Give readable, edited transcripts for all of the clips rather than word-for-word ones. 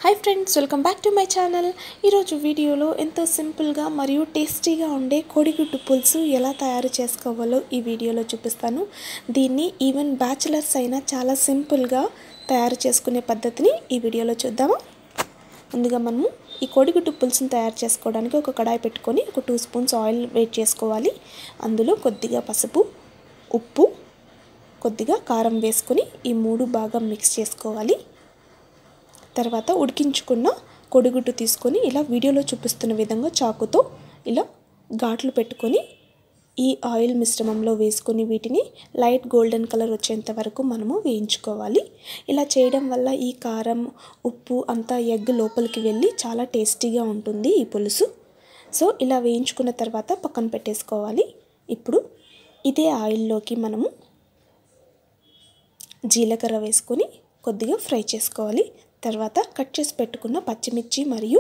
Hi friends, welcome back to my channel. ఈరోజు వీడియోలో ఎంతో సింపుల్గా మరియు టేస్టీగా ఉండే కోడిగుడ్డు పులుసు ఎలా తయారు చేసుకోవాలో ఈ వీడియోలో చూపిస్తాను. దీన్ని ఈవెన్ బ్యాచిలర్స్ అయినా చాలా సింపుల్గా తయారు చేసుకునే పద్ధతిని ఈ వీడియోలో చూద్దాము. ముందుగా మనము ఈ కోడిగుడ్డు పులుసుని తయారు చేసుకోవడానికి ఒక కడాయి పెట్టుకొని ఒక 2 స్పూన్స్ ఆయిల్ వేడి చేసుకోవాలి. అందులో కొద్దిగా పసుపు, ఉప్పు, కొద్దిగా కారం వేసుకొని ఈ 3 బాగా మిక్స్ చేసుకోవాలి. తర్వాత ఉడికించుకున్న కోడిగుడ్డు తీసుకొని ఇలా వీడియోలో చూపిస్తున్న విధంగా చాకుతో ఇలా ఘాట్లు పెట్టుకొని ఈ ఆయిల్ మిశ్రమంలో వేసుకొని వీటిని లైట్ గోల్డెన్ కలర్ వచ్చేంత వరకు మనము వేయించుకోవాలి. ఇలా చేయడం వల్ల ఈ కారం, ఉప్పు అంతా ఎగ్ లోపలికి వెళ్ళి చాలా టేస్టీగా ఉంటుంది ఈ పులుసు. సో ఇలా వేయించుకున్న తర్వాత పక్కన పెట్టేసుకోవాలి. ఇప్పుడు ఇదే ఆయిల్లోకి మనము జీలకర్ర వేసుకొని కొద్దిగా ఫ్రై చేసుకోవాలి. తర్వాత కట్ చేసి పెట్టుకున్న పచ్చిమిర్చి మరియు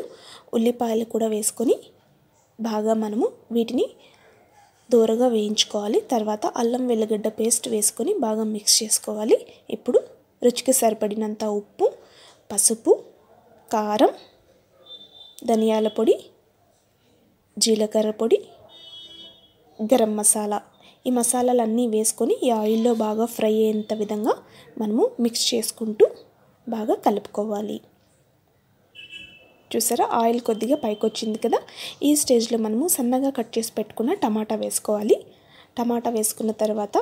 ఉల్లిపాయలు కూడా వేసుకొని బాగా మనము వీటిని దూరగా వేయించుకోవాలి. తర్వాత అల్లం వెల్లిగడ్డ పేస్ట్ వేసుకొని బాగా మిక్స్ చేసుకోవాలి. ఇప్పుడు రుచికి సరిపడినంత ఉప్పు, పసుపు, కారం, ధనియాల పొడి, జీలకర్ర పొడి, గరం మసాలా, ఈ మసాలాలన్నీ వేసుకొని ఈ ఆయిల్లో బాగా ఫ్రై అయ్యేంత విధంగా మనము మిక్స్ చేసుకుంటూ బాగా కలుపుకోవాలి. చూసారా, ఆయిల్ కొద్దిగా పైకి వచ్చింది కదా. ఈ స్టేజ్లో మనము సన్నగా కట్ చేసి పెట్టుకున్న టమాటా వేసుకోవాలి. టమాటా వేసుకున్న తర్వాత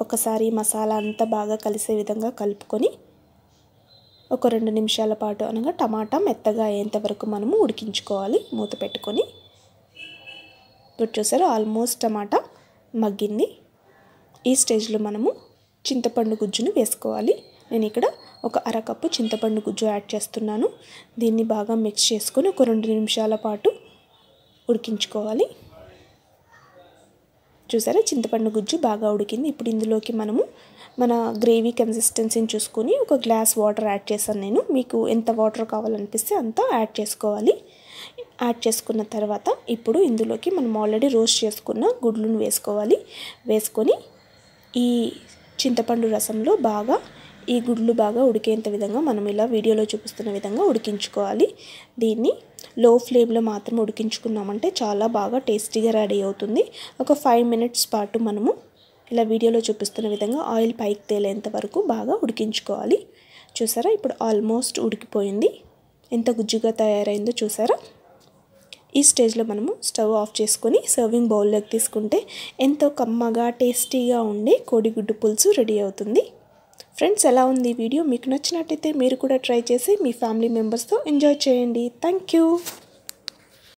ఒకసారి మసాలా అంతా బాగా కలిసే విధంగా కలుపుకొని ఒక 2 నిమిషాల పాటు అనగా టమాటా మెత్తగా అయ్యేంత వరకు మనము ఉడికించుకోవాలి మూత పెట్టుకొని. ఇప్పుడు చూసారా, ఆల్మోస్ట్ టమాటా మగ్గింది. ఈ స్టేజ్లో మనము చింతపండు గుజ్జును వేసుకోవాలి. నేను ఇక్కడ ఒక అరకప్పు చింతపండు గుజ్జు యాడ్ చేస్తున్నాను. దీన్ని బాగా మిక్స్ చేసుకొని ఒక 2 నిమిషాల పాటు ఉడికించుకోవాలి. చూసారా, చింతపండు గుజ్జు బాగా ఉడికింది. ఇప్పుడు ఇందులోకి మనము మన గ్రేవీ కన్సిస్టెన్సీని చూసుకొని ఒక గ్లాస్ వాటర్ యాడ్ చేశాను నేను. మీకు ఎంత వాటర్ కావాలనిపిస్తే అంత యాడ్ చేసుకోవాలి. యాడ్ చేసుకున్న తర్వాత ఇప్పుడు ఇందులోకి మనం ఆల్రెడీ రోస్ట్ చేసుకున్న గుడ్లను వేసుకోవాలి. వేసుకొని ఈ చింతపండు రసంలో బాగా ఈ గుడ్లు బాగా ఉడికేంత విధంగా మనం ఇలా వీడియోలో చూపిస్తున్న విధంగా ఉడికించుకోవాలి. దీన్ని లో ఫ్లేమ్లో మాత్రం ఉడికించుకున్నామంటే చాలా బాగా టేస్టీగా రెడీ అవుతుంది. ఒక 5 మినిట్స్ పాటు మనము ఇలా వీడియోలో చూపిస్తున్న విధంగా ఆయిల్ పైకి తేలేంత వరకు బాగా ఉడికించుకోవాలి. చూసారా, ఇప్పుడు ఆల్మోస్ట్ ఉడికిపోయింది. ఎంత గుజ్జుగా తయారైందో చూసారా. ఈ స్టేజ్లో మనము స్టవ్ ఆఫ్ చేసుకొని సర్వింగ్ బౌల్లోకి తీసుకుంటే ఎంతో కమ్మగా టేస్టీగా ఉండే కోడిగుడ్డు పులుసు రెడీ అవుతుంది. ఫ్రెండ్స్, ఎలా ఉంది ఈ వీడియో? మీకు నచ్చినట్టయితే మీరు కూడా ట్రై చేసి మీ ఫ్యామిలీ మెంబర్స్తో ఎంజాయ్ చేయండి. Thank you.